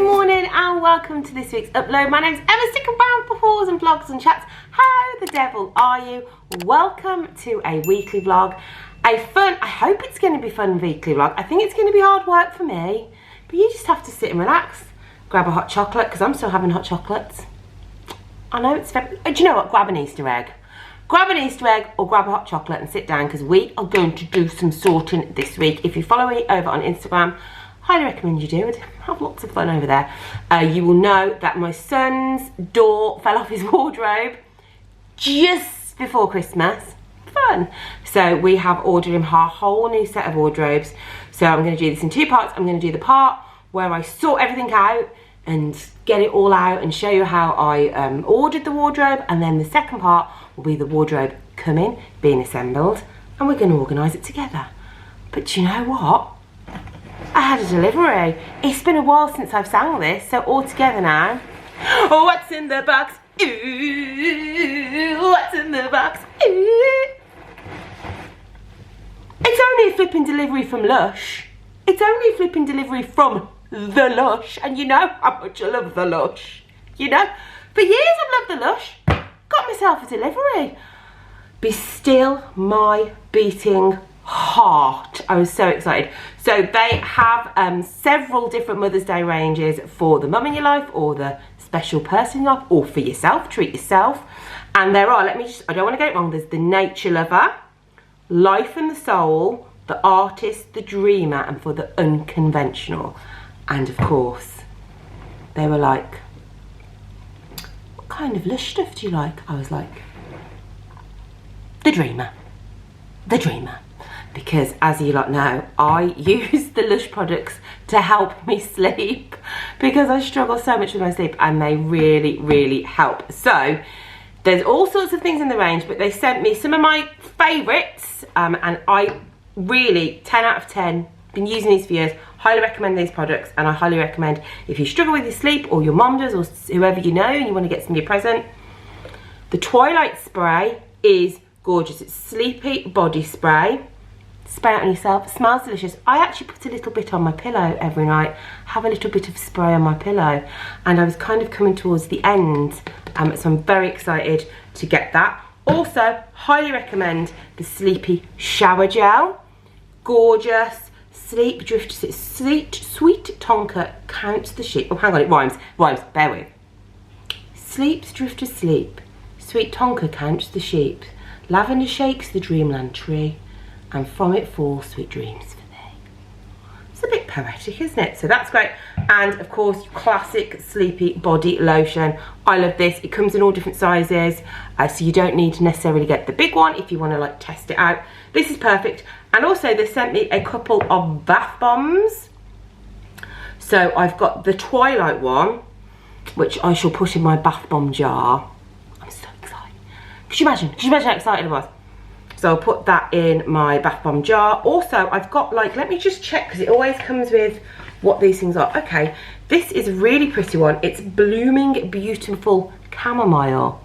morning and welcome to this week's upload. My name's Emma. Stick around for hauls and vlogs and chats. How the devil are you? Welcome to a weekly vlog. I hope it's going to be fun weekly vlog. I think it's going to be hard work for me, but you just have to sit and relax. Grab a hot chocolate, because I'm still having hot chocolates. I know it's very... Do you know what? Grab an Easter egg. Grab an Easter egg or grab a hot chocolate and sit down, because we are going to do some sorting this week. If you follow me over on Instagram, highly recommend you do. I'd have lots of fun over there. You will know that my son's door fell off his wardrobe just before Christmas. Fun. So we have ordered him a whole new set of wardrobes. So I'm going to do this in two parts. I'm going to do the part where I sort everything out and get it all out and show you how I ordered the wardrobe, and then the second part will be the wardrobe coming, being assembled, and we're going to organise it together. But do you know what? I had a delivery. It's been a while since I've sang this, so all together now. Oh, what's in the box? Ooh, what's in the box? Ooh. It's only a flipping delivery from LUSH. It's only a flipping delivery from the LUSH, and you know how much I love the LUSH. You know, for years I've loved the LUSH. Got myself a delivery. Be still my beating heart. I was so excited. So they have several different Mother's Day ranges for the mum in your life, or the special person in your life, or for yourself, treat yourself. And there are, I don't want to get it wrong, there's the Nature Lover, Life and the Soul, the Artist, the Dreamer, and for the Unconventional. And of course, they were like, what kind of LUSH stuff do you like? I was like, the Dreamer. The Dreamer. Because as you lot know, I use the LUSH products to help me sleep, because I struggle so much with my sleep, and they really, really help. So there's all sorts of things in the range, but they sent me some of my favourites, and I really, 10 out of 10, been using these for years. Highly recommend these products, and I highly recommend if you struggle with your sleep, or your mom does, or whoever you know, and you want to get somebody a present. The Twilight Spray is gorgeous. It's sleepy body spray. Spray it on yourself. It smells delicious. I actually put a little bit on my pillow every night. Have a little bit of spray on my pillow, and I was kind of coming towards the end, so I'm very excited to get that. Also, highly recommend the Sleepy Shower Gel. Gorgeous. Sleep Drift, Sweet Tonka counts the sheep. Oh, hang on, it rhymes. Bear with. Sleeps drift asleep. Sweet Tonka counts the sheep. Lavender shakes the dreamland tree, and from it fall sweet dreams for thee. It's a bit poetic, isn't it? So that's great. And of course, classic Sleepy Body Lotion. I love this. It comes in all different sizes, so you don't need to necessarily get the big one if you want to like test it out. This is perfect. And also they sent me a couple of bath bombs. So I've got the Twilight one, which I shall put in my bath bomb jar. I'm so excited. Could you imagine how excited I was? So I'll put that in my bath bomb jar. Also, I've got like, let me just check, because it always comes with what these things are. Okay, this is a really pretty one. It's Blooming Beautiful Chamomile.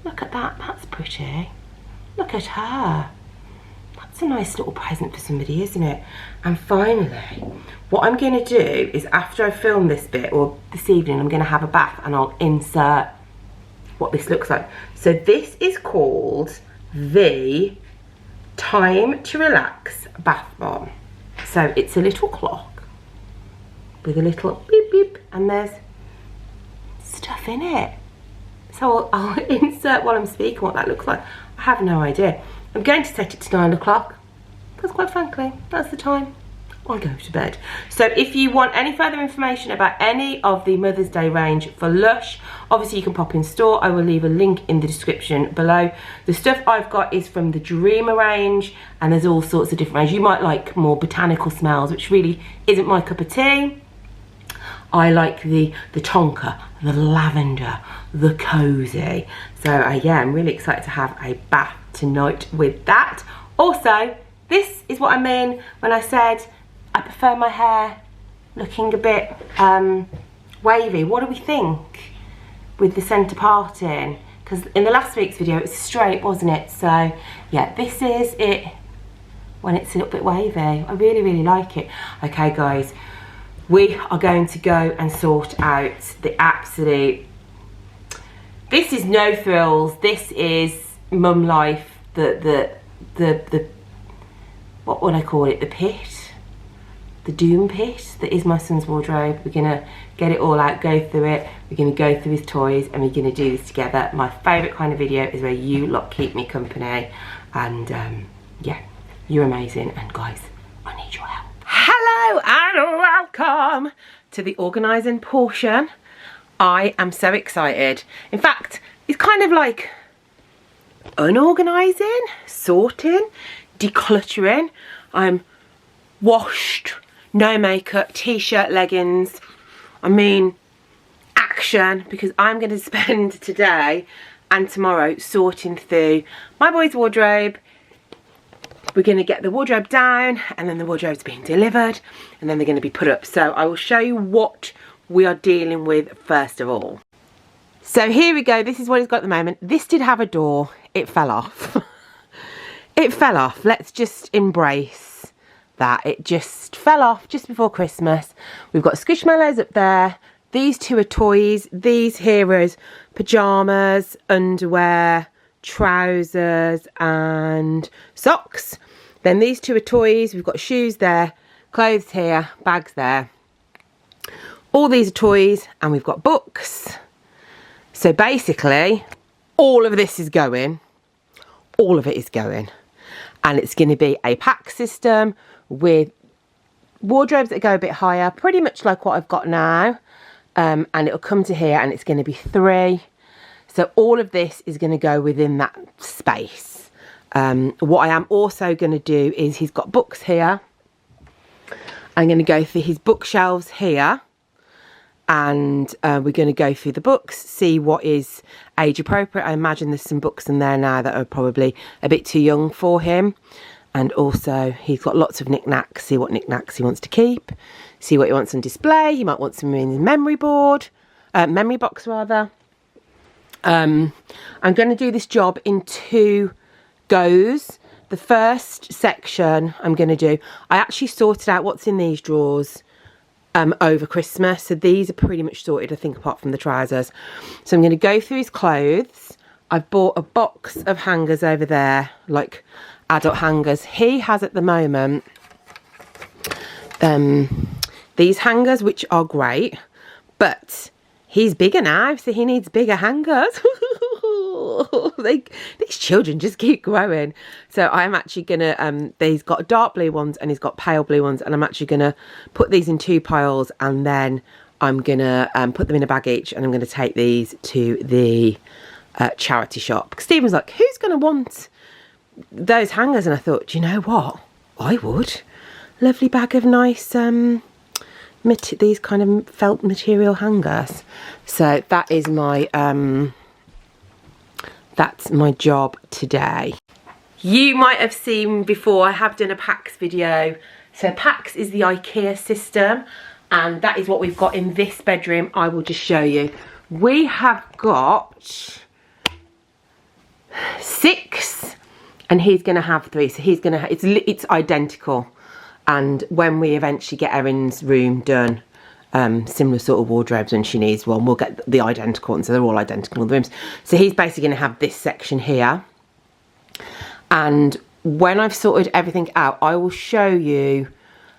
Look at that, that's pretty. Look at her. That's a nice little present for somebody, isn't it? And finally, what I'm going to do is, after I film this bit, or this evening, I'm going to have a bath, and I'll insert what this looks like. So this is called the Time to Relax Bath Bomb. So it's a little clock with a little beep beep, and there's stuff in it. So I'll insert while I'm speaking what that looks like. I have no idea. I'm going to set it to 9 o'clock, because quite frankly, that's the time I go to bed. So if you want any further information about any of the Mother's Day range for LUSH, obviously you can pop in store. I will leave a link in the description below. The stuff I've got is from the Dreamer range, and there's all sorts of different ranges. You might like more botanical smells, which really isn't my cup of tea. I like the tonka, the lavender, the cozy. So yeah, I'm really excited to have a bath tonight with that. Also, this is what I mean when I said I prefer my hair looking a bit wavy. What do we think with the centre parting? Because in the last week's video it was straight, wasn't it? So yeah, this is it when it's a little bit wavy. I really, really like it. Okay guys, we are going to go and sort out the absolute, this is no frills, this is mum life, the what would I call it, the pit, the doom pit that is my son's wardrobe. We're gonna get it all out, go through it, we're gonna go through his toys, and we're gonna do this together. My favourite kind of video is where you lot keep me company, and yeah, you're amazing, and guys, I need your help. Hello and welcome to the organising portion. I am so excited. In fact, it's kind of like unorganising, sorting, decluttering. I'm washed, no makeup, t-shirt, leggings. I mean, action, because I'm going to spend today and tomorrow sorting through my boy's wardrobe. We're going to get the wardrobe down, and then the wardrobe's being delivered, and then they're going to be put up. So I will show you what we are dealing with first of all. So here we go. This is what he's got at the moment. This did have a door. It fell off. It fell off. Let's just embrace that. It just fell off just before Christmas. We've got squishmallows up there. These two are toys. These here is pyjamas, underwear, trousers and socks. Then these two are toys. We've got shoes there, clothes here, bags there. All these are toys, and we've got books. So basically all of this is going, all of it is going, and it's going to be a PAX system with wardrobes that go a bit higher, pretty much like what I've got now, and it'll come to here, and it's going to be 3. So all of this is going to go within that space. What I am also going to do is, he's got books here. I'm going to go through his bookshelves here, and we're going to go through the books, see what is age appropriate. I imagine there's some books in there now that are probably a bit too young for him. And also he's got lots of knickknacks, see what knickknacks he wants to keep, see what he wants on display. He might want some in his memory box rather. I'm going to do this job in 2 goes. The first section I'm going to do, I actually sorted out what's in these drawers over Christmas, so these are pretty much sorted, I think, apart from the trousers. So I'm going to go through his clothes. I've bought a box of hangers over there, like adult hangers. He has at the moment these hangers, which are great, but he's bigger now, so he needs bigger hangers. These children just keep growing. So I'm actually gonna he's got dark blue ones and he's got pale blue ones, and I'm actually gonna put these in 2 piles, and then I'm gonna put them in a bag each, and I'm gonna take these to the charity shop. Stephen was like, who's gonna want those hangers? And I thought, do you know what, I would. Lovely bag of nice these kind of felt material hangers. So that is my that's my job today. You might have seen before, I have done a PAX video. So PAX is the IKEA system, and that is what we've got in this bedroom. I will just show you. We have got 6, and he's going to have 3. So he's going to, it's identical. And when we eventually get Erin's room done, similar sort of wardrobes when she needs one, we'll get the identical ones, so they're all identical in the rooms. So he's basically going to have this section here, and when I've sorted everything out, I will show you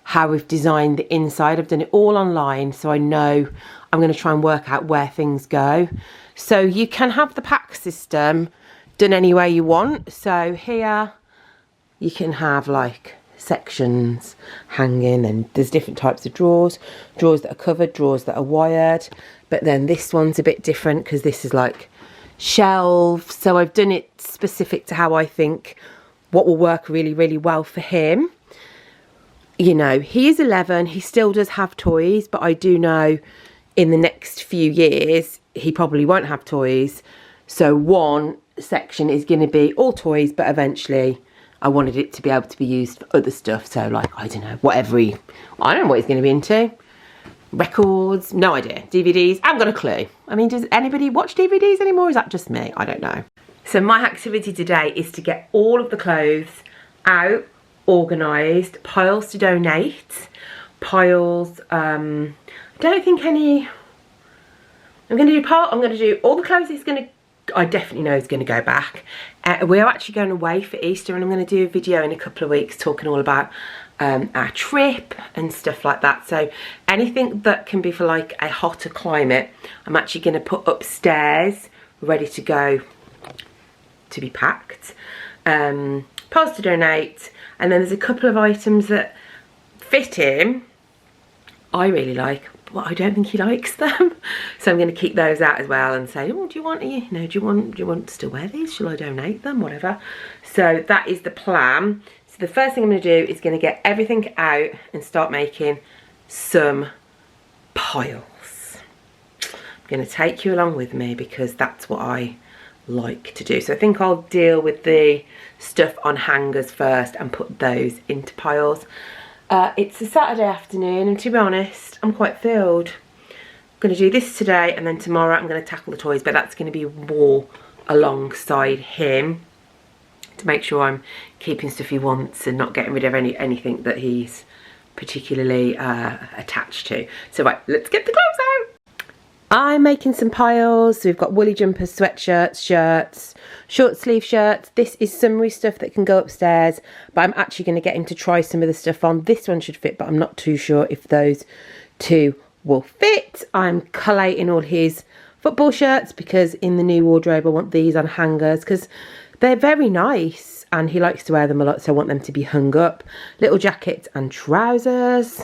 how we've designed the inside. I've done it all online, so I know I'm going to try and work out where things go. So you can have the PAX system done any way you want. So here you can have like sections hanging, and there's different types of drawers that are covered, drawers that are wired, but then this one's a bit different because this is like shelves. So I've done it specific to how I think what will work really, really well for him. You know, he is 11, he still does have toys, but I do know in the next few years he probably won't have toys. So one section is going to be all toys, but eventually I wanted it to be able to be used for other stuff. So like, I don't know, whatever I don't know what he's going to be into. Records, no idea. DVDs, I haven't got a clue. I mean, does anybody watch DVDs anymore? Is that just me? I don't know. So my activity today is to get all of the clothes out, organised, piles to donate, piles. I don't think any. I'm going to do all the clothes I definitely know is going to go back. We're actually going away for Easter, and I'm going to do a video in a couple of weeks talking all about our trip and stuff like that. So anything that can be for like a hotter climate, I'm actually going to put upstairs ready to go to be packed. Piles to donate, and then there's a couple of items that fit him I really like, but I don't think he likes them. So I'm going to keep those out as well and say, oh, do you want to still wear these? Shall I donate them? Whatever. So that is the plan. So the first thing I'm going to do is going to get everything out and start making some piles. I'm going to take you along with me because that's what I like to do. So I think I'll deal with the stuff on hangers first and put those into piles. It's a Saturday afternoon, and to be honest, I'm quite filled. I'm going to do this today, and then tomorrow I'm going to tackle the toys, but that's going to be more alongside him to make sure I'm keeping stuff he wants and not getting rid of anything that he's particularly attached to. So right, let's get the clothes out. I'm making some piles. So we've got woolly jumpers, sweatshirts, shirts, short sleeve shirts. This is summery stuff that can go upstairs, but I'm actually going to get him to try some of the stuff on. This one should fit, but I'm not too sure if those two will fit. I'm collating all his football shirts because in the new wardrobe I want these on hangers because they're very nice and he likes to wear them a lot, so I want them to be hung up. Little jackets and trousers.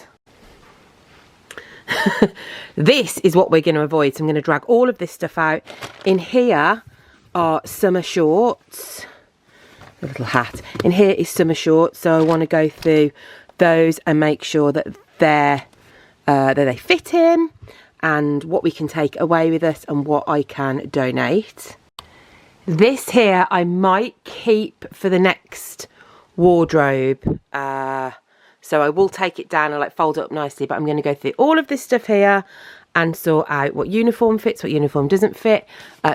This is what we're going to avoid, so I'm going to drag all of this stuff out. In here are summer shorts, a little hat. In here is summer shorts, so I want to go through those and make sure that they fit in and what we can take away with us and what I can donate. This here I might keep for the next wardrobe. So I will take it down and like fold it up nicely, but I'm going to go through all of this stuff here and sort out what uniform fits, what uniform doesn't fit.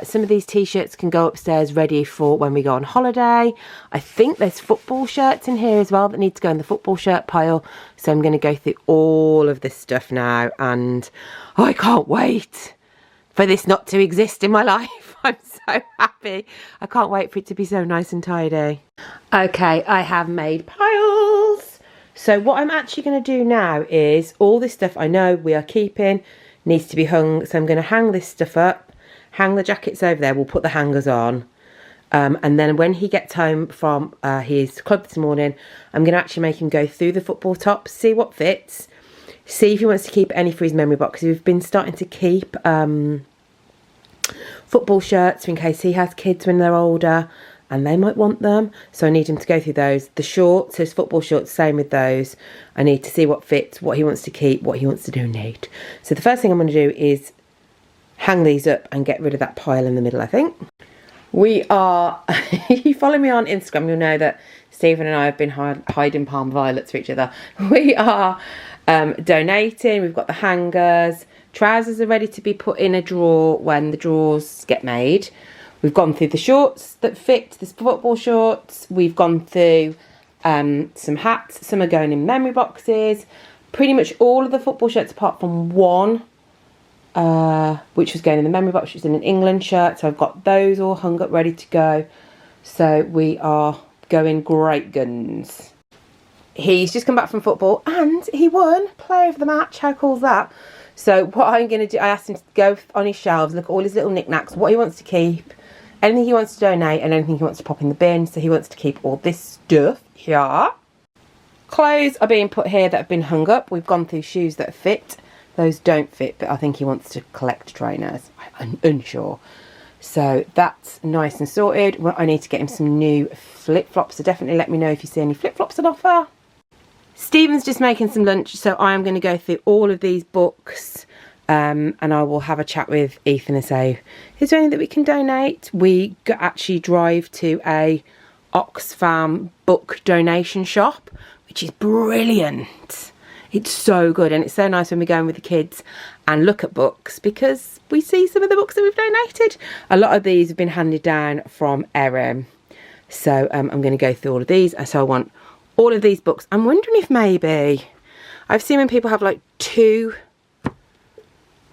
Some of these t-shirts can go upstairs ready for when we go on holiday. I think there's football shirts in here as well that need to go in the football shirt pile. So I'm going to go through all of this stuff now, and I can't wait for this not to exist in my life. I'm so happy. I can't wait for it to be so nice and tidy. Okay, I have made piles. So what I'm actually going to do now is all this stuff I know we are keeping needs to be hung. So I'm going to hang this stuff up, hang the jackets over there. We'll put the hangers on. And then when he gets home from his club this morning, I'm going to actually make him go through the football tops, see what fits, see if he wants to keep any for his memory box. We've been starting to keep football shirts in case he has kids when they're older and they might want them. So I need him to go through those. The shorts, his football shorts, same with those. I need to see what fits, what he wants to keep, what he wants to donate. So the first thing I'm going to do is hang these up and get rid of that pile in the middle, I think. We are, if you follow me on Instagram, you'll know that Stephen and I have been hiding palm violets for each other. We are donating. We've got the hangers. Trousers are ready to be put in a drawer when the drawers get made. We've gone through the shorts that fit, the football shorts. We've gone through some hats. Some are going in memory boxes. Pretty much all of the football shirts apart from one, which was going in the memory box, which is in an England shirt. So I've got those all hung up ready to go. So we are going great guns. He's just come back from football and he won player of the match. How cool is that? So what I'm going to do, I asked him to go on his shelves, look at all his little knickknacks, what he wants to keep, anything he wants to donate and anything he wants to pop in the bin. So he wants to keep all this stuff here. Clothes are being put here that have been hung up. We've gone through shoes that fit. Those don't fit, but I think he wants to collect trainers. I'm unsure. So that's nice and sorted. Well, I need to get him some new flip-flops. So definitely let me know if you see any flip-flops on offer. Stephen's just making some lunch, so I am going to go through all of these books and I will have a chat with Ethan and say, is there anything that we can donate? We actually drive to a Oxfam book donation shop, which is brilliant. It's so good, and it's so nice when we're going with the kids and look at books because we see some of the books that we've donated. A lot of these have been handed down from Erin, so I'm going to go through all of these. And so I want all of these books. I'm wondering if maybe I've seen when people have like two,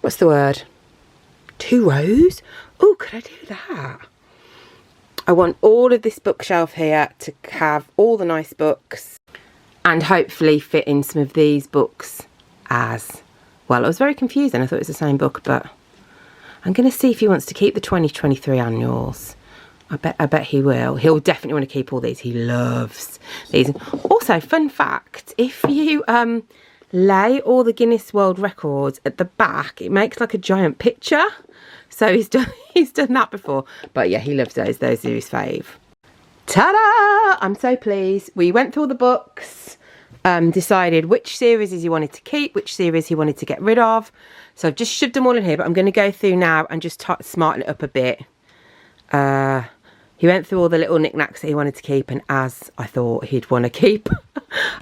what's the word? 2 rows? Oh, could I do that? I want all of this bookshelf here to have all the nice books and hopefully fit in some of these books as well. I was very confused and I thought it was the same book, but I'm going to see if he wants to keep the 2023 annuals. I bet he will. He'll definitely want to keep all these. He loves these. Also, fun fact, if you lay all the Guinness World Records at the back, it makes like a giant picture. So he's done that before. But yeah, he loves those. Those are his fave. Ta-da! I'm so pleased. We went through all the books, decided which series he wanted to keep, which series he wanted to get rid of. So I've just shoved them all in here, but I'm going to go through now and just smarten it up a bit. He went through all the little knickknacks that he wanted to keep, and as I thought he'd want to keep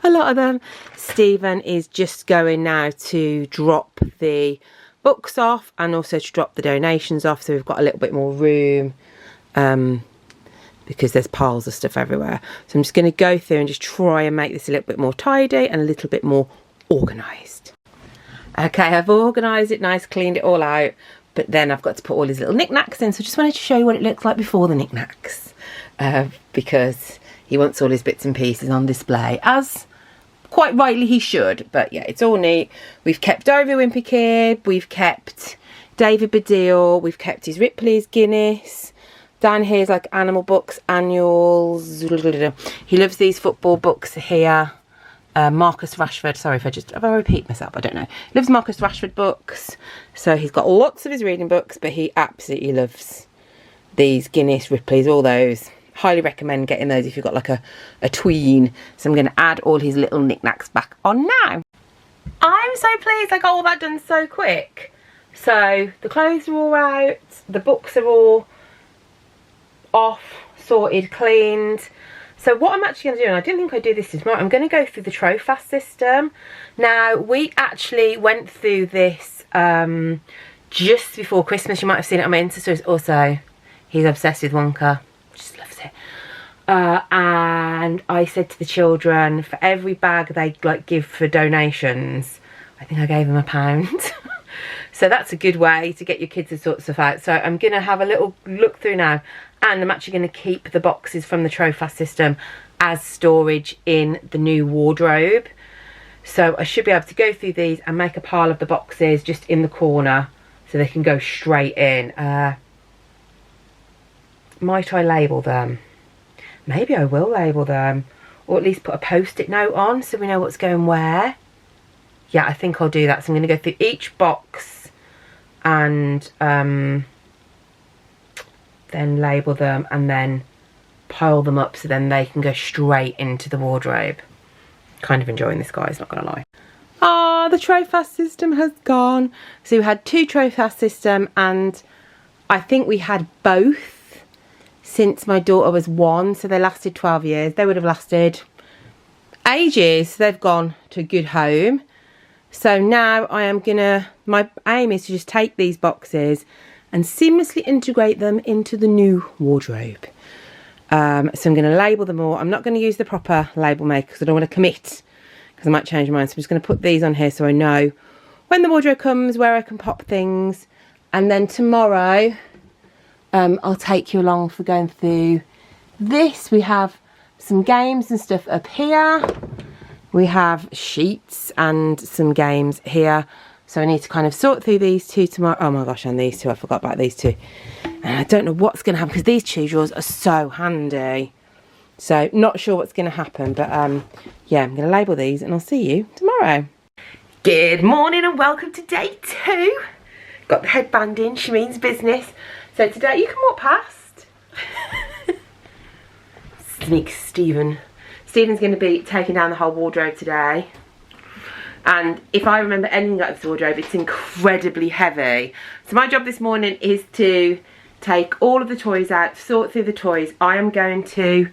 a lot of them. Stephen is just going now to drop the books off and also to drop the donations off, so we've got a little bit more room because there's piles of stuff everywhere. So I'm just going to go through and just try and make this a little bit more tidy and a little bit more organised. Okay, I've organised it nice, cleaned it all out, but then I've got to put all his little knickknacks in, so I just wanted to show you what it looks like before the knickknacks, because he wants all his bits and pieces on display, as quite rightly he should. But yeah, it's all neat. We've kept Diary of a Wimpy Kid, we've kept David Baddiel, we've kept his Ripley's Guinness. Down here's like animal books, annuals. He loves these football books here. Marcus Rashford, sorry if I repeat myself, I don't know. He loves Marcus Rashford books, so he's got lots of his reading books, but he absolutely loves these Guinness, Ripley's, all those. Highly recommend getting those if you've got like a tween. So I'm going to add all his little knickknacks back on now. I'm so pleased I got all that done so quick. So the clothes are all out, the books are all off, sorted, cleaned. So what I'm actually going to do, and I didn't think I'd do this tomorrow, I'm going to go through the Tropfast system. Now, we actually went through this just before Christmas. You might have seen it on my Insta stories. Also, he's obsessed with Wonka. Just loves it. And I said to the children, for every bag they like give for donations, I think I gave them £1. So that's a good way to get your kids to sort stuff out. So I'm going to have a little look through now. And I'm actually going to keep the boxes from the Tropfast system as storage in the new wardrobe. So I should be able to go through these and make a pile of the boxes just in the corner so they can go straight in. Might I label them? Maybe I will label them. Or at least put a post-it note on so we know what's going where. Yeah, I think I'll do that. So I'm going to go through each box and then label them and then pile them up so then they can go straight into the wardrobe. Kind of enjoying this, guys, not gonna lie. Ah, the Tropfast system has gone. So we had 2 Tropfast system, and I think we had both since my daughter was 1, so they lasted 12 years. They would have lasted ages. They've gone to a good home. So now I am gonna, my aim is to just take these boxes and seamlessly integrate them into the new wardrobe. So I'm going to label them all. I'm not going to use the proper label maker because I don't want to commit, because I might change mine. So I'm just going to put these on here so I know when the wardrobe comes where I can pop things. And then tomorrow I'll take you along for going through this. We have some games and stuff up here. We have sheets and some games here. So I need to kind of sort through these 2 tomorrow. Oh my gosh, and these 2, I forgot about these 2. And I don't know what's going to happen because these 2 drawers are so handy. So not sure what's going to happen, but yeah, I'm going to label these and I'll see you tomorrow. Good morning and welcome to day 2. Got the headband in, she means business. So today, you can walk past. Sneak Stephen. Stephen's going to be taking down the whole wardrobe today. And if I remember anything out of this wardrobe, it's incredibly heavy. So my job this morning is to take all of the toys out, sort through the toys. I am going to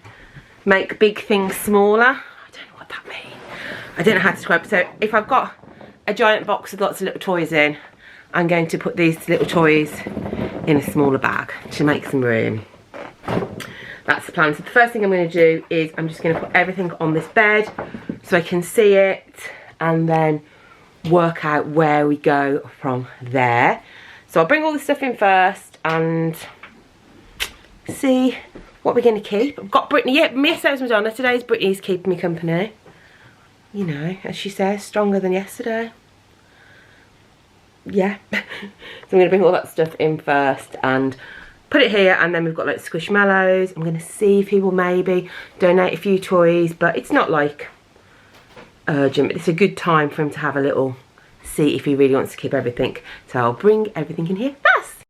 make big things smaller. I don't know what that means. I don't know how to describe it. So if I've got a giant box with lots of little toys in, I'm going to put these little toys in a smaller bag to make some room. That's the plan. So the first thing I'm going to do is I'm just going to put everything on this bed so I can see it. and then work out where we go from there. So I'll bring all the stuff in first and see what we're going to keep. I've got Brittany. Yeah, yesterday's Madonna. Today's Brittany's keeping me company. You know, as she says, stronger than yesterday. Yeah. So I'm going to bring all that stuff in first and put it here, and then we've got like Squishmallows. I'm going to see if he will maybe donate a few toys, but it's not like urgent. It's a good time for him to have a little see if he really wants to keep everything. So I'll bring everything in here first.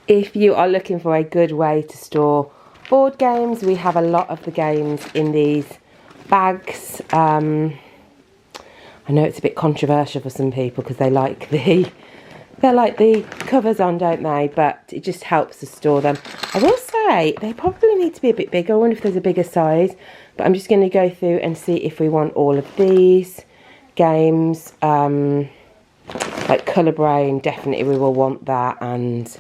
If you are looking for a good way to store board games, we have a lot of the games in these bags. I know it's a bit controversial for some people because they like the covers on, don't they? But it just helps to store them. I will say they probably need to be a bit bigger. I wonder if there's a bigger size. But I'm just going to go through and see if we want all of these games. Like Colour Brain, definitely we will want that. And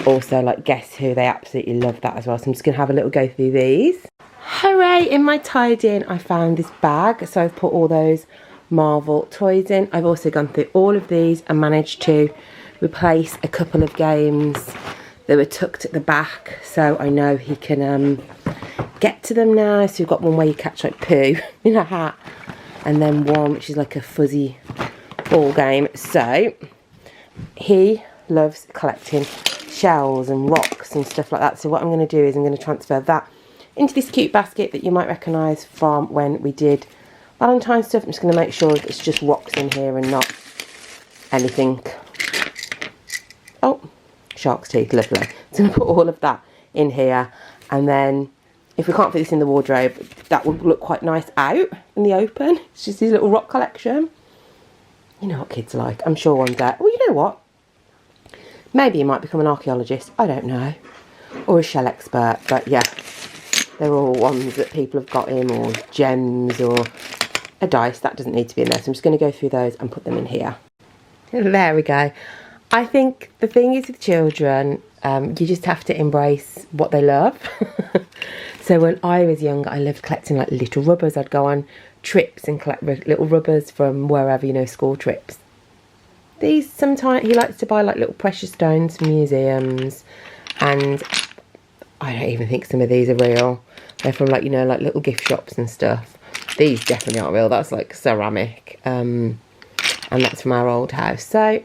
also like Guess Who, they absolutely love that as well. So I'm just going to have a little go through these. Hooray! In my tidying, I found this bag. So I've put all those Marvel toys in. I've also gone through all of these and managed to replace a couple of games that were tucked at the back, so I know he can get to them now. So you've got one where you catch like poo in a hat, and then one which is like a fuzzy ball game. So he loves collecting shells and rocks and stuff like that. So what I'm going to do is I'm going to transfer that into this cute basket that you might recognise from when we did Valentine's stuff. I'm just going to make sure that it's just rocks in here and not anything. Oh, shark's teeth, lovely. So I'm going to put all of that in here, and then if we can't fit this in the wardrobe, that would look quite nice out in the open. It's just his little rock collection. You know what kids are like. I'm sure one day, well, you know what? Maybe he might become an archaeologist. I don't know. Or a shell expert. But yeah, they're all ones that people have got him, or gems, or a dice. That doesn't need to be in there. So I'm just going to go through those and put them in here. There we go. I think the thing is with children, you just have to embrace what they love. So when I was younger, I loved collecting like little rubbers. I'd go on trips and collect little rubbers from wherever, you know, school trips. These, sometimes he likes to buy like little precious stones from museums, and I don't even think some of these are real. They're from like, you know, like little gift shops and stuff. These definitely aren't real. That's like ceramic, and that's from our old house. So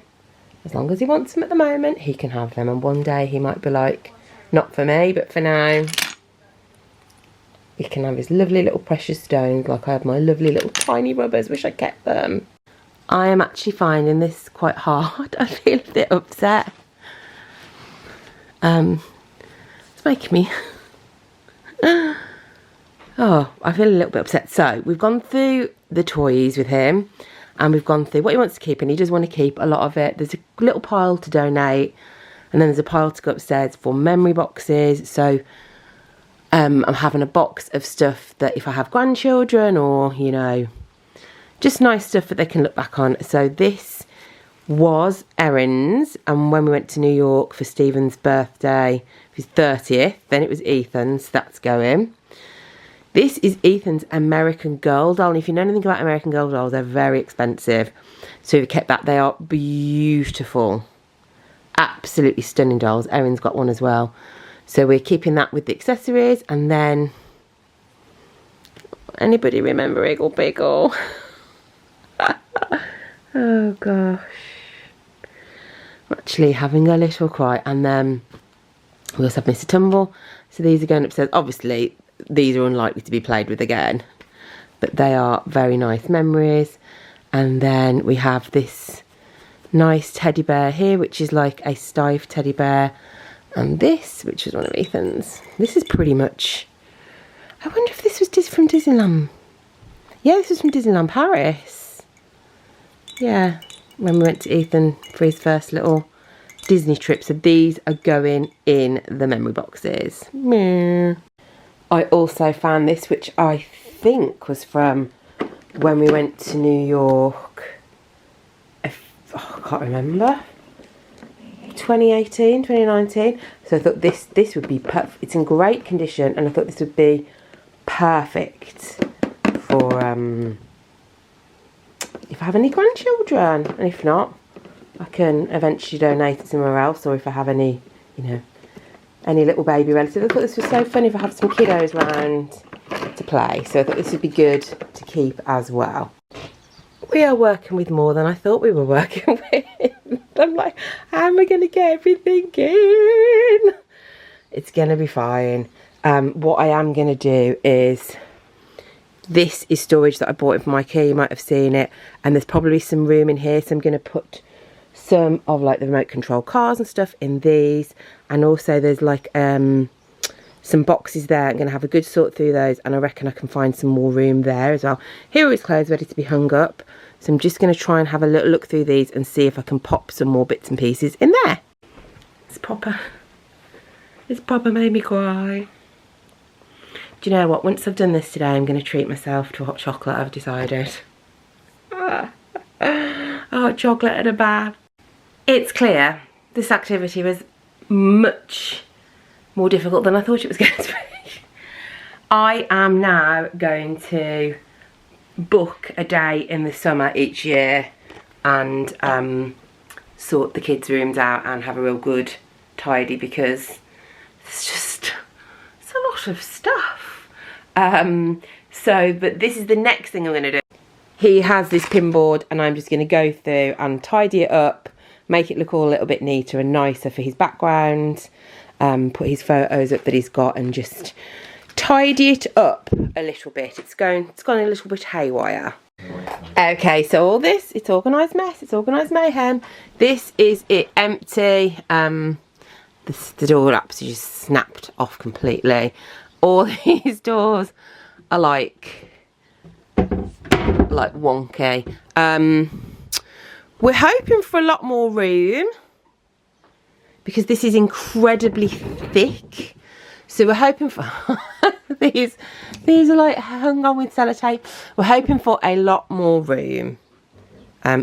as long as he wants them at the moment, he can have them. And one day he might be like, not for me, but for now, he can have his lovely little precious stones, like I have my lovely little tiny rubbers. Wish I kept them. I am actually finding this quite hard. I feel a bit upset. It's making me... Oh, I feel a little bit upset. So we've gone through the toys with him, and we've gone through what he wants to keep, and he does want to keep a lot of it. There's a little pile to donate, and then there's a pile to go upstairs for memory boxes. So I'm having a box of stuff that if I have grandchildren, or, you know, just nice stuff that they can look back on. So this was Erin's, and when we went to New York for Stephen's birthday, his 30th, then it was Ethan's. So that's going. This is Ethan's American Girl doll. And if you know anything about American Girl dolls, they're very expensive. So we've kept that. They are beautiful. Absolutely stunning dolls. Erin's got one as well. So we're keeping that with the accessories. And then, anybody remember Iggle Biggle? Oh gosh. I'm actually having a little cry. And then we also have Mr. Tumble. So these are going upstairs. Obviously, these are unlikely to be played with again, but they are very nice memories. And then we have this nice teddy bear here, which is like a Steiff teddy bear, and this, which is one of Ethan's. This is pretty much, I wonder if this was from Disneyland. Yeah, this was from Disneyland Paris. Yeah, when we went to Ethan for his first little Disney trip. So these are going in the memory boxes. Meh. I also found this, which I think was from when we went to New York. I can't remember. 2018, 2019. So I thought this would be perfect. It's in great condition, and I thought this would be perfect for if I have any grandchildren. And if not, I can eventually donate it somewhere else, or if I have any, you know, any little baby relatives. I thought this was so fun if I have some kiddos around to play. So I thought this would be good to keep as well. We are working with more than I thought we were working with. I'm like, how am I going to get everything in? It's going to be fine. What I am going to do is, this is storage that I bought in from IKEA. You might have seen it. And there's probably some room in here. So I'm going to put some of like the remote control cars and stuff in these. And also there's like some boxes there. I'm going to have a good sort through those. And I reckon I can find some more room there as well. Here are his clothes ready to be hung up. So I'm just going to try and have a little look through these and see if I can pop some more bits and pieces in there. It's proper made me cry. Do you know what? Once I've done this today, I'm going to treat myself to hot chocolate, I've decided. Hot chocolate and a bath. It's clear this activity was much more difficult than I thought it was going to be. I am now going to book a day in the summer each year and sort the kids' rooms out and have a real good tidy, because it's a lot of stuff. But this is the next thing I'm going to do. He has this pin board and I'm just going to go through and tidy it up, make it look all a little bit neater and nicer for his background, put his photos up that he's got and just tidy it up a little bit. It's gone a little bit haywire. Okay, so all this, it's organised mess, it's organised mayhem. This is it empty. The door absolutely just snapped off completely. All these doors are like wonky. We're hoping for a lot more room because this is incredibly thick. So we're hoping for these are like hung on with sellotape. We're hoping for a lot more room.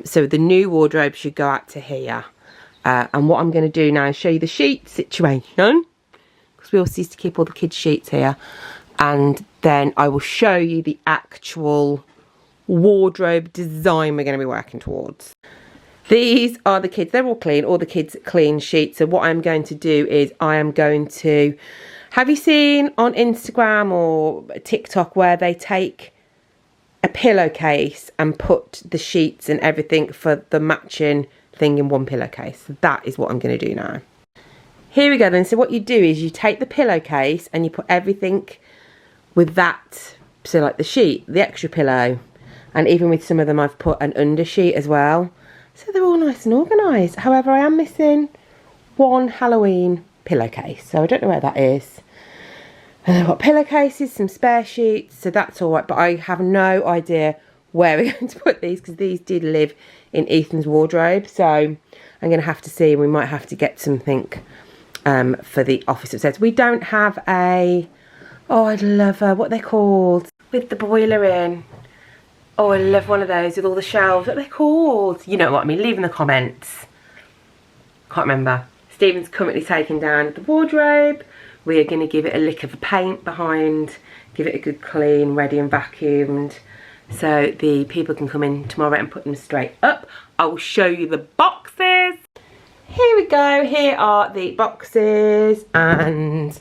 So the new wardrobe should go out to here. And what I'm going to do now is show you the sheet situation, because we also used to keep all the kids' sheets here, and then I will show you the actual wardrobe design we're going to be working towards. These are the kids, they're all clean, all the kids' clean sheets. So what I'm going to do is I am going to, have you seen on Instagram or TikTok where they take a pillowcase and put the sheets and everything for the matching thing in one pillowcase? So that is what I'm going to do now. Here we go then. So what you do is you take the pillowcase and you put everything with that, so like the sheet, the extra pillow, and even with some of them I've put an undersheet as well, so they're all nice and organised. However, I am missing one Halloween pillowcase, so I don't know where that is. And I've got pillowcases, some spare sheets, so that's all right, but I have no idea where we're going to put these, because these did live in Ethan's wardrobe. So I'm going to have to see, we might have to get something for the office upstairs. We don't have a, oh I'd love what they're called, with the boiler in. Oh, I love one of those with all the shelves. What are they called? You know what I mean, leave in the comments. Can't remember. Stephen's currently taking down the wardrobe. We are going to give it a lick of paint behind, give it a good clean, ready and vacuumed, so the people can come in tomorrow and put them straight up. I will show you the boxes. Here we go. Here are the boxes and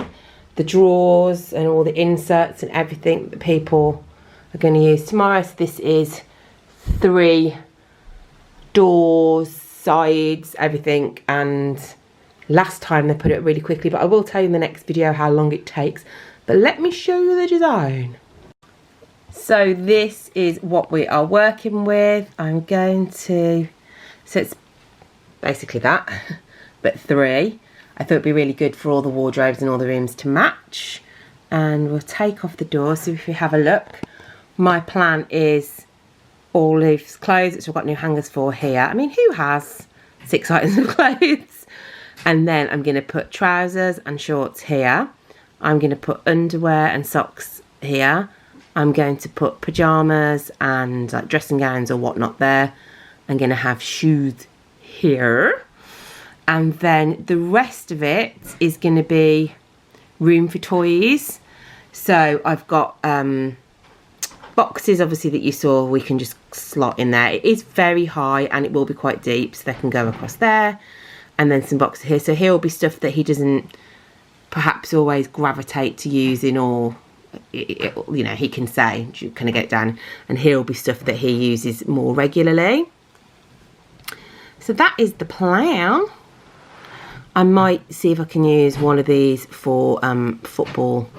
the drawers and all the inserts and everything that people are going to use tomorrow. So this is 3 doors, sides, everything, and last time they put it really quickly, but I will tell you in the next video how long it takes. But let me show you the design. So this is what we are working with. I'm going to, so it's basically that, but 3. I thought it'd be really good for all the wardrobes and all the rooms to match. And we'll take off the door. So if you have a look, my plan is all his clothes, which I've got new hangers for here. I mean, who has 6 items of clothes? And then I'm going to put trousers and shorts here. I'm going to put underwear and socks here. I'm going to put pyjamas and like dressing gowns or whatnot there. I'm going to have shoes here. And then the rest of it is going to be room for toys. So I've got all boxes obviously that you saw, we can just slot in there. It is very high and it will be quite deep, so they can go across there. And then some boxes here. So here will be stuff that he doesn't perhaps always gravitate to using, or you know, he can say, can I get down? And here will be stuff that he uses more regularly. So that is the plan. I might see if I can use one of these for football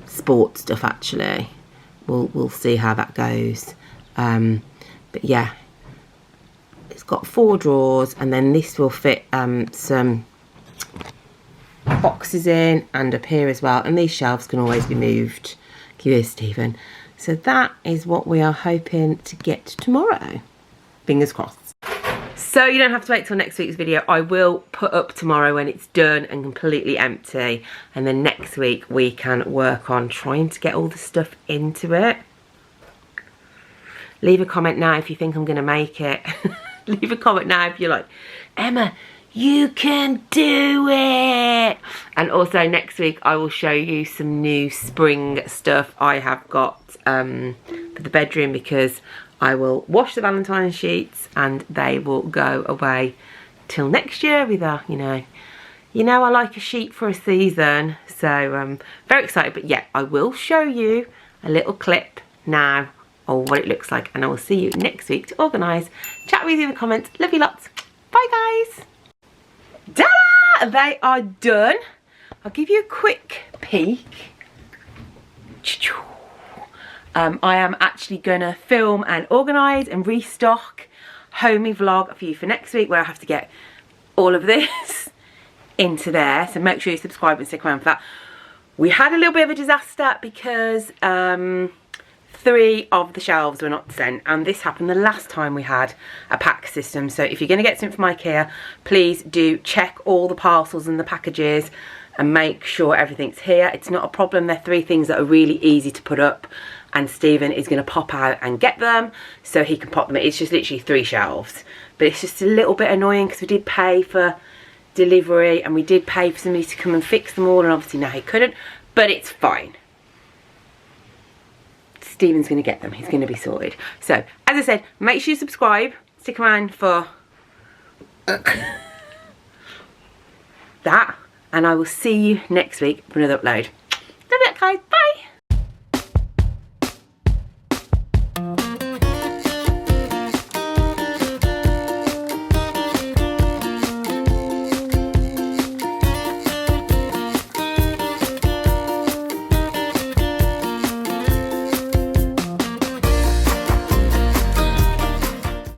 sport stuff actually. We'll see how that goes. But yeah, it's got 4 drawers, and then this will fit some boxes in, and up here as well, and these shelves can always be moved. Here, Stephen. So that is what we are hoping to get tomorrow. Fingers crossed. So you don't have to wait till next week's video. I will put up tomorrow when it's done and completely empty, and then next week we can work on trying to get all the stuff into it. Leave a comment now if you think I'm going to make it. Leave a comment now if you're like, Emma, you can do it. And also next week I will show you some new spring stuff I have got for the bedroom, because I will wash the Valentine sheets and they will go away till next year with a, you know I like a sheet for a season. So very excited. But yeah, I will show you a little clip now of what it looks like, and I will see you next week to organise. Chat with you in the comments. Love you lots. Bye guys. Ta-da! They are done. I'll give you a quick peek. I am actually gonna film and organise and restock homey vlog for you for next week, where I have to get all of this into there. So make sure you subscribe and stick around for that. We had a little bit of a disaster because 3 of the shelves were not sent, and this happened the last time we had a PAX system. So if you're going to get something from IKEA, please do check all the parcels and the packages and make sure everything's here. It's not a problem. They're 3 things that are really easy to put up, and Stephen is going to pop out and get them so he can pop them in. It's just literally 3 shelves, but it's just a little bit annoying because we did pay for delivery and we did pay for somebody to come and fix them all, and obviously now he couldn't, but it's fine. Stephen's going to get them. He's going to be sorted. So, as I said, make sure you subscribe. Stick around for that. And I will see you next week for another upload.